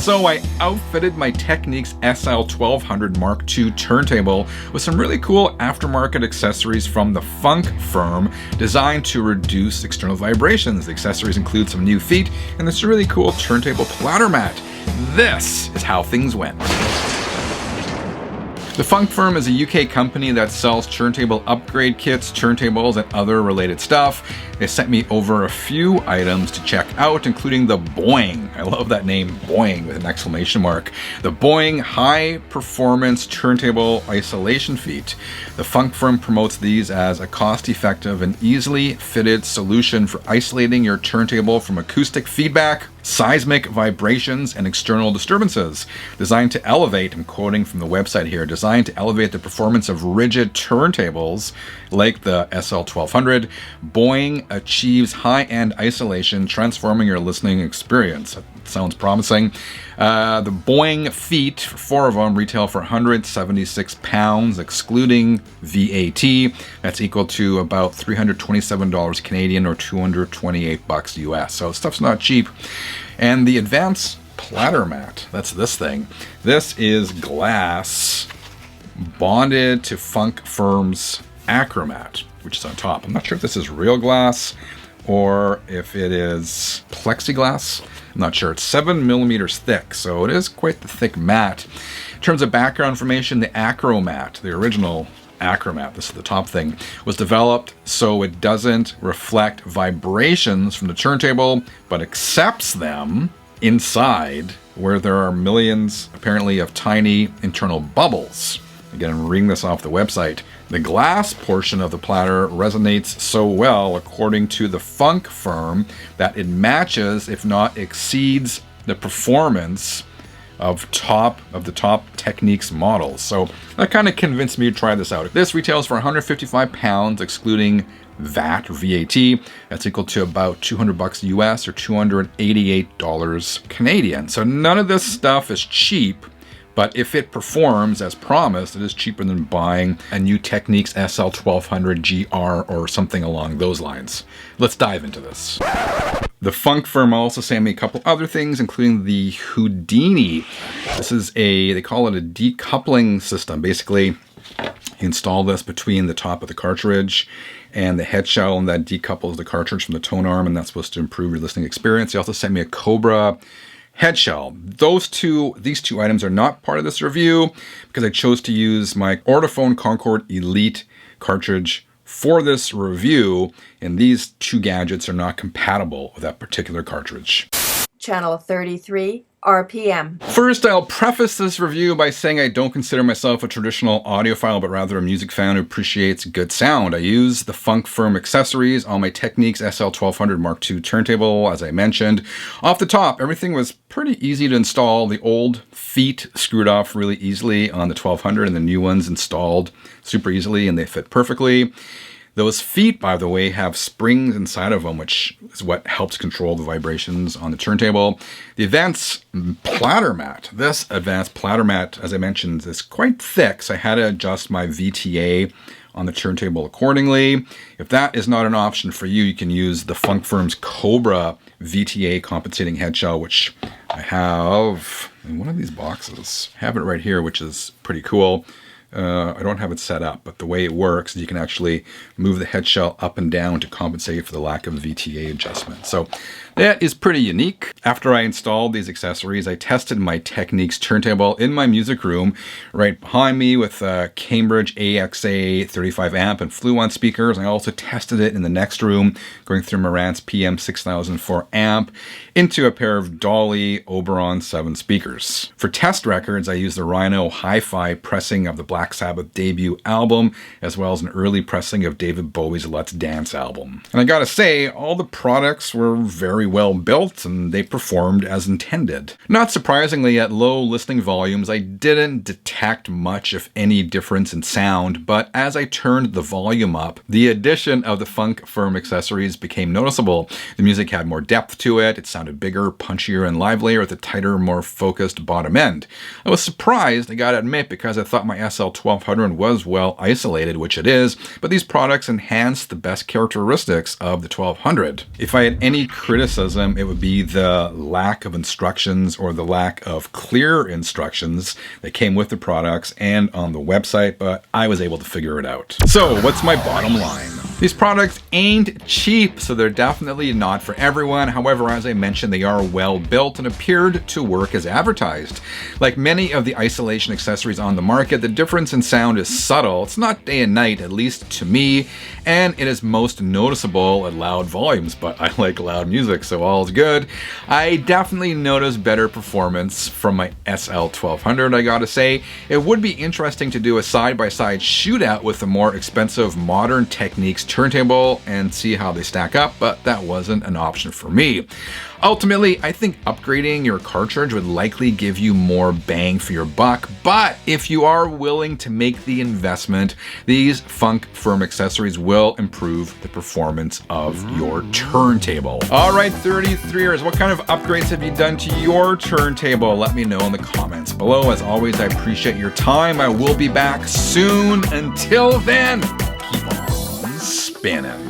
So I outfitted my Technics SL-1200 Mark II turntable with some really cool aftermarket accessories from the Funk firm designed to reduce external vibrations. The accessories include some new feet and this really cool turntable platter mat. This is how things went. The Funk firm is a UK company that sells turntable upgrade kits, turntables, and other related stuff. They sent me over a few items to check out, including the Boing. I love that name, Boing, with an exclamation mark. The Boing High Performance Turntable Isolation Feet. The Funk firm promotes these as a cost-effective and easily fitted solution for isolating your turntable from acoustic feedback, seismic vibrations, and external disturbances. Designed to elevate, I'm quoting from the website here, designed to elevate the performance of rigid turntables like the SL-1200, Boing achieves high-end isolation, transforming your listening experience. That sounds promising. The Boing feet, 4 of them, retail for £176, excluding VAT. That's equal to about $327 Canadian or $228 US. So stuff's not cheap. And the Advanced Platter Mat, that's this thing. This is glass bonded to Funk firm's Acromat, which is on top. I'm not sure if this is real glass or if it is plexiglass. I'm not sure. It's 7 millimeters thick, so it is quite the thick mat. In terms of background information, the Acromat, the original Acromat, this is the top thing, was developed so it doesn't reflect vibrations from the turntable, but accepts them inside where there are millions, apparently, of tiny internal bubbles. Again, I'm reading this off the website. The glass portion of the platter resonates so well, according to the Funk firm, that it matches, if not exceeds, the performance of the top Technics models. So that kind of convinced me to try this out. This retails for £155, excluding VAT or VAT. That's equal to about $200 US or $288 Canadian. So none of this stuff is cheap. But if it performs as promised, it is cheaper than buying a new Technics SL-1200 GR or something along those lines. Let's dive into this. The Funk firm also sent me a couple other things, including the Houdini. This is they call it a decoupling system. Basically, you install this between the top of the cartridge and the head shell, and that decouples the cartridge from the tone arm, and that's supposed to improve your listening experience. They also sent me a Cobra Headshell. These two items are not part of this review because I chose to use my Ortophone Concord Elite cartridge for this review, and these two gadgets are not compatible with that particular cartridge. Channel 33 RPM. First, I'll preface this review by saying I don't consider myself a traditional audiophile, but rather a music fan who appreciates good sound. I use the Funk firm accessories on my Technics SL-1200 Mark II turntable, as I mentioned. Off the top, everything was pretty easy to install. The old feet screwed off really easily on the 1200, and the new ones installed super easily, and they fit perfectly. Those feet, by the way, have springs inside of them, which is what helps control the vibrations on the turntable. The Advanced Platter Mat. This Advanced Platter Mat, as I mentioned, is quite thick, so I had to adjust my VTA on the turntable accordingly. If that is not an option for you, you can use the Funk firm's Cobra VTA compensating head shell, which I have in one of these boxes. I have it right here, which is pretty cool. I don't have it set up, but the way it works is you can actually move the head shell up and down to compensate for the lack of VTA adjustment. So that is pretty unique. After I installed these accessories, I tested my Technics turntable in my music room right behind me with a Cambridge AXA 35 amp and Fluon speakers. I also tested it in the next room, going through Marantz PM6004 amp into a pair of Dolly Oberon 7 speakers. For test records, I used the Rhino Hi-Fi pressing of the Black Sabbath debut album, as well as an early pressing of David Bowie's Let's Dance album. And I gotta say, all the products were very well built and they performed as intended. Not surprisingly, at low listening volumes, I didn't detect much, if any, difference in sound, but as I turned the volume up, the addition of the Funk firm accessories became noticeable. The music had more depth to it, it sounded bigger, punchier, and livelier at the tighter, more focused bottom end. I was surprised, I gotta admit, because I thought my SL-1200 was well isolated, which it is, but these products enhanced the best characteristics of the 1200. If I had any criticism criticism, it would be the lack of instructions or the lack of clear instructions that came with the products and on the website, but I was able to figure it out. So what's my bottom line? These products ain't cheap, so they're definitely not for everyone. However, as I mentioned, they are well built and appeared to work as advertised. Like many of the isolation accessories on the market, the difference in sound is subtle. It's not day and night, at least to me, and it is most noticeable at loud volumes, but I like loud music, so all's good. I definitely noticed better performance from my SL-1200, I gotta say. It would be interesting to do a side-by-side shootout with the more expensive modern Technics turntable and see how they stack up, but that wasn't an option for me. Ultimately, I think upgrading your cartridge would likely give you more bang for your buck, but if you are willing to make the investment, these Funk Firm accessories will improve the performance of your turntable. All right, 33ers, what kind of upgrades have you done to your turntable? Let me know in the comments below. As always, I appreciate your time. I will be back soon. Until then, keep on spinning.